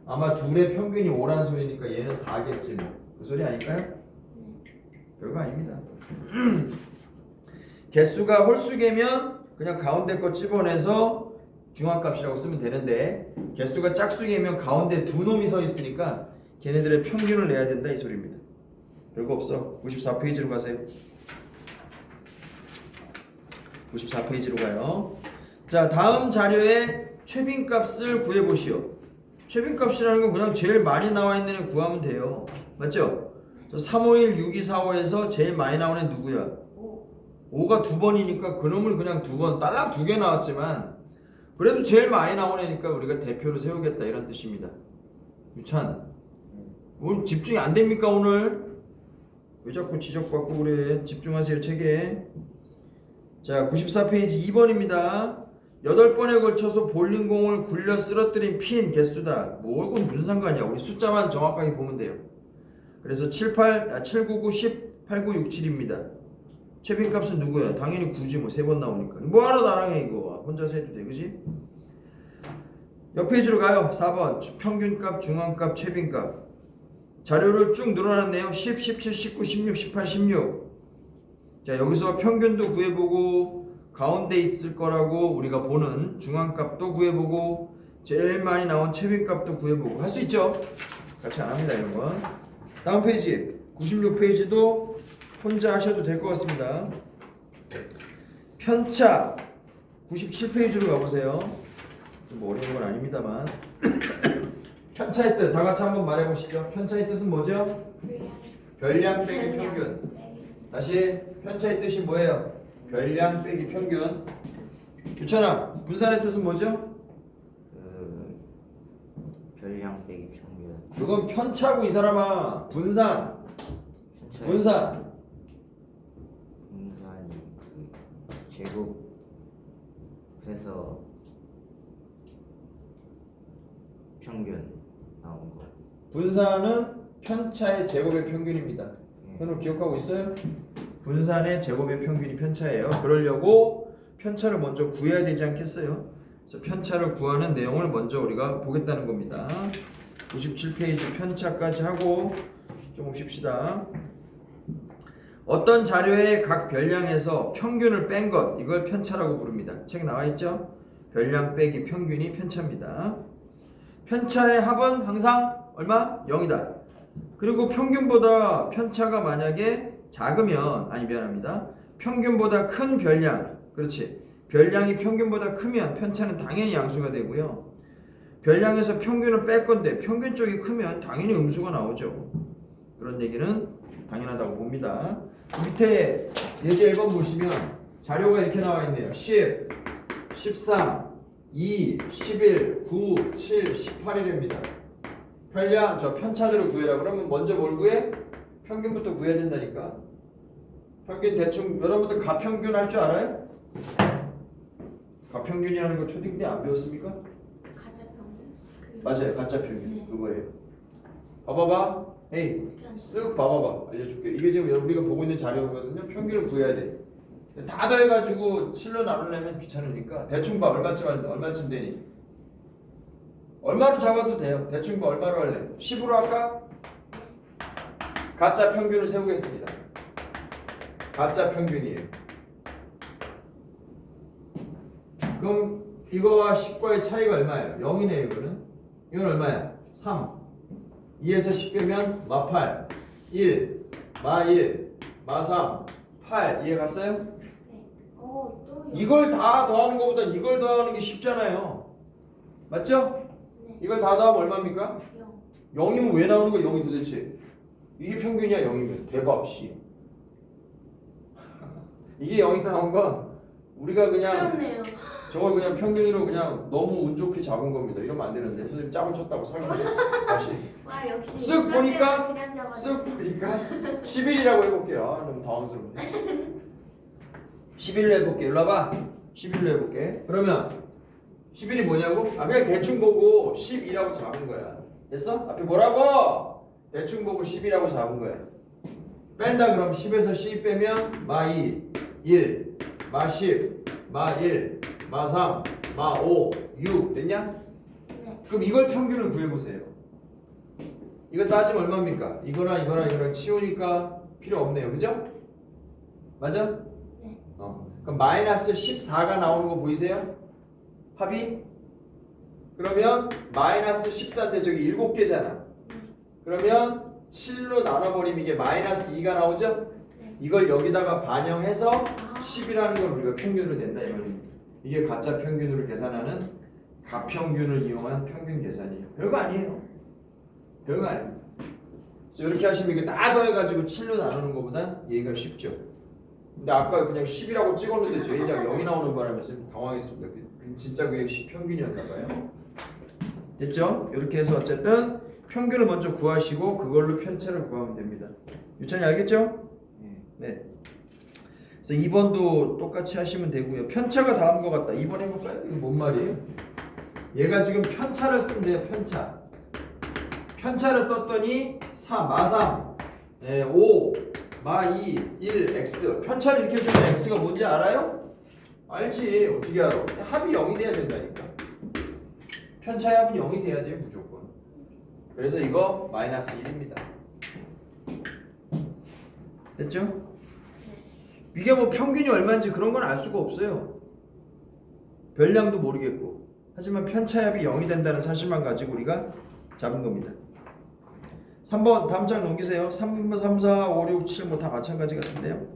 아마 둘의 평균이 5라는 소리니까 얘는 4겠지 뭐. 그 소리 아닐까요? 별거 아닙니다. 개수가 홀수개면 그냥 가운데 거 집어내서 중앙값이라고 쓰면 되는데 개수가 짝수개면 가운데 두 놈이 서 있으니까 걔네들의 평균을 내야 된다 이 소리입니다. 별거 없어. 94페이지로 가세요. 94페이지로 가요. 자 다음 자료의 최빈값을 구해보시오. 최빈값이라는 건 그냥 제일 많이 나와 있는 애 구하면 돼요. 맞죠? 351, 6245에서 제일 많이 나오는 애 누구야? 5가 2번이니까 그놈을 그냥 2번 딸랑 2개 나왔지만 그래도 제일 많이 나오는 애니까 우리가 대표로 세우겠다 이런 뜻입니다. 유찬 오늘 집중이 안 됩니까 오늘? 왜 자꾸 지적받고 그래? 집중하세요 책에. 자 94페이지 2번입니다. 8번에 걸쳐서 볼링공을 굴려 쓰러뜨린 핀 개수다. 뭐 이건 무슨 상관이야. 우리 숫자만 정확하게 보면 돼요. 그래서 799, 10, 8967입니다. 최빈값은 누구야? 당연히 9지 뭐 3번 나오니까. 뭐하러 나랑 해 이거. 혼자서 해도 돼. 그지? 옆 페이지로 가요. 4번 평균값, 중앙값, 최빈값. 자료를 쭉 늘어났네요. 10, 17, 19, 16, 18, 16. 자 여기서 평균도 구해보고 가운데 있을 거라고 우리가 보는 중앙값도 구해보고 제일 많이 나온 최빈값도 구해보고 할 수 있죠? 같이 안 합니다 이런 건. 다음 페이지 96페이지도 혼자 하셔도 될 것 같습니다. 편차 97페이지로 가보세요. 뭐 어려운 건 아닙니다만 편차의 뜻 다 같이 한번 말해보시죠. 편차의 뜻은 뭐죠? 별량 빼기 평균. 다시 편차의 뜻이 뭐예요? 별량 빼기 평균. 유찬아 분산의 뜻은 뭐죠? 별량 빼기 평균. 그건 편차고 이 사람아. 분산. 분산이 제곱해서 평균 나온 거. 분산은 편차의 제곱의 평균입니다. 현우 기억하고 있어요? 분산의 제곱의 평균이 편차예요. 그러려고 편차를 먼저 구해야 되지 않겠어요? 그래서 편차를 구하는 내용을 먼저 우리가 보겠다는 겁니다. 97페이지 편차까지 하고 좀 쉽시다. 어떤 자료의 각 별량에서 평균을 뺀 것, 이걸 편차라고 부릅니다. 책에 나와 있죠? 별량 빼기 평균이 편차입니다. 편차의 합은 항상 얼마? 0이다. 그리고 평균보다 편차가 만약에 작으면, 아니 미안합니다. 평균보다 큰 별량, 그렇지. 별량이 평균보다 크면 편차는 당연히 양수가 되고요. 별량에서 평균을 뺄 건데 평균 쪽이 크면 당연히 음수가 나오죠. 그런 얘기는 당연하다고 봅니다. 밑에 예제 1번 보시면 자료가 이렇게 나와 있네요. 10, 13, 2, 11, 9, 7, 18이랍니다. 별량 저 편차들을 구해라. 그러면 먼저 뭘 구해? 평균부터 구해야 된다니까. 평균 대충 여러분들 가평균 할 줄 알아요? 가평균이라는 거 초딩 때 안 배웠습니까? 가짜 평균. 맞아요. 가짜 평균. 네. 그거예요. 봐봐봐. 에이, 쓱 봐봐봐. 알려줄게. 이게 지금 우리가 보고 있는 자료거든요. 평균을 구해야 돼. 다 더해가지고 7로 나누려면 귀찮으니까 대충 봐. 얼마쯤 되니? 얼마로 잡아도 돼요. 대충 봐. 얼마로 할래? 10으로 할까? 가짜 평균을 세우겠습니다. 가짜 평균이에요. 그럼 이거와 10과의 차이가 얼마예요? 0이네요. 이거는. 이건 얼마야? 3. 2에서 10 빼면 마 8, 1, 마 1, 마 3, 8. 이해 갔어요? 네. 또 이걸 다 더하는 것보다 이걸 더하는 게 쉽잖아요. 맞죠? 네. 이걸 다 더하면 얼마입니까? 0. 0이면 왜 나오는 거야? 0이 도대체. 이게 평균이야. 0이면. 대박 씨. 이게 0이 나온 건 우리가 그냥 그렇네요. 저걸 그냥 평균으로 그냥 너무 운 좋게 잡은 겁니다. 이러면 안 되는데 선생님 짝을 쳤다고 사귀는데 다시 와 역시. 쓱 보니까 그냥 잡아줘. 쓱 보니까 11이라고 해볼게요. 아, 너무 당황스럽네. 11로 해볼게. 일로 와봐. 11로 해볼게. 그러면 11이 뭐냐고? 아 그냥 대충 보고 12라고 잡은 거야. 됐어? 앞에 뭐라고? 대충 보고 10이라고 잡은 거야. 뺀다 그럼 10에서 12 빼면 마 2, 1, 마 10, 마 1, 마 3, 마 5, 6 됐냐? 네. 그럼 이걸 평균을 구해보세요. 이거 따지면 얼마입니까? 이거랑 치우니까 필요 없네요. 그죠? 맞아? 네. 그럼 마이너스 14가 나오는 거 보이세요? 합이? 그러면 마이너스 14인데 저기 7개잖아. 그러면 7로 나눠버리면 이게 마이너스 2가 나오죠? 네. 이걸 여기다가 반영해서 아. 10이라는 걸 우리가 평균으로 낸다 이 말입니다. 이게 가짜 평균으로 계산하는 가평균을 이용한 평균 계산이에요. 별거 아니에요. 별거 아니에요. 그래서 이렇게 하시면 이게 다 더해가지고 7로 나누는 것보단 얘가 쉽죠. 근데 아까 그냥 10이라고 찍었는데 제이작 0이 나오는 바람에 좀 당황했습니다. 진짜 그게 10 평균이었나 봐요. 됐죠? 이렇게 해서 어쨌든 평균을 먼저 구하시고 그걸로 편차를 구하면 됩니다. 유찬이 알겠죠? 네. 그래서 2번도 똑같이 하시면 되고요. 편차가 다음 것 같다. 2번 해볼까요? 이거 뭔 말이에요? 얘가 지금 편차를 쓴대요. 편차. 편차를 썼더니 3, 마 3, 5, 마 2, 1, x. 편차를 이렇게 주면 x가 뭔지 알아요? 알지. 어떻게 알아? 합이 0이 돼야 된다니까. 편차의 합은 0이 돼야 돼요. 무조건. 그래서 이거 마이너스 1입니다. 됐죠? 이게 뭐 평균이 얼마인지 그런 건 알 수가 없어요. 별량도 모르겠고. 하지만 편차합이 0이 된다는 사실만 가지고 우리가 잡은 겁니다. 3번 다음 장 넘기세요. 3, 4, 5, 6, 7 뭐 다 마찬가지 같은데요.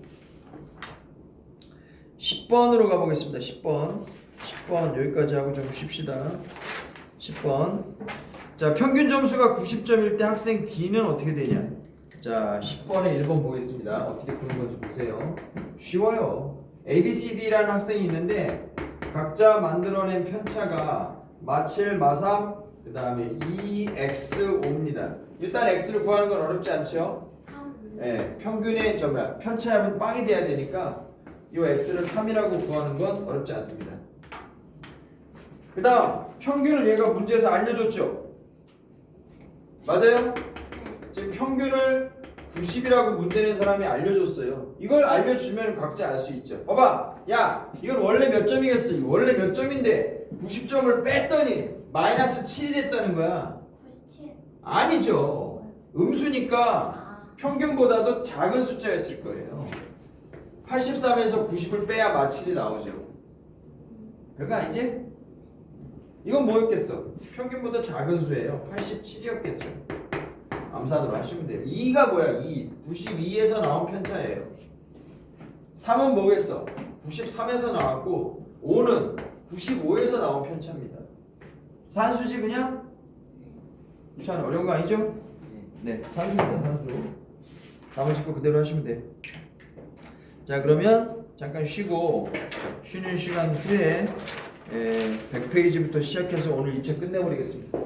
10번으로 가보겠습니다. 10번 여기까지 하고 좀 쉽시다. 10번 자 평균 점수가 90점일 때 학생 D는 어떻게 되냐. 자 10번에 1번 보겠습니다. 어떻게 푸는 건지 보세요. 쉬워요. ABCD라는 학생이 있는데 각자 만들어낸 편차가 마7, 마3 그 다음에 2x5입니다. 일단 x를 구하는 건 어렵지 않죠? 3. 네, 평균의 편차합은 빵이 돼야 되니까 이 x를 3이라고 구하는 건 어렵지 않습니다. 그 다음 평균을 얘가 문제에서 알려줬죠? 맞아요? 지금 평균을 90이라고 문제 낸 사람이 알려줬어요. 이걸 알려주면 각자 알 수 있죠. 봐봐, 야 이건 원래 몇 점이겠어? 원래 몇 점인데 90점을 뺐더니 마이너스 7이 됐다는 거야. 97. 아니죠. 음수니까 아. 평균보다도 작은 숫자였을 거예요. 83에서 90을 빼야 마 7이 나오죠. 별거 아니지? 이건 뭐였겠어? 평균보다 작은 수예요. 87이었겠죠. 암산으로 하시면 돼요. 2가 뭐야? 2. 92에서 나온 편차예요. 3은 뭐겠어? 93에서 나왔고 5는 95에서 나온 편차입니다. 산수지 그냥? 그렇지 않아? 어려운 거 아니죠? 네, 산수입니다. 산수. 나머지 거 그대로 하시면 돼요. 자, 그러면 잠깐 쉬고 쉬는 시간 후에 100페이지부터 시작해서 오늘 이 책 끝내버리겠습니다.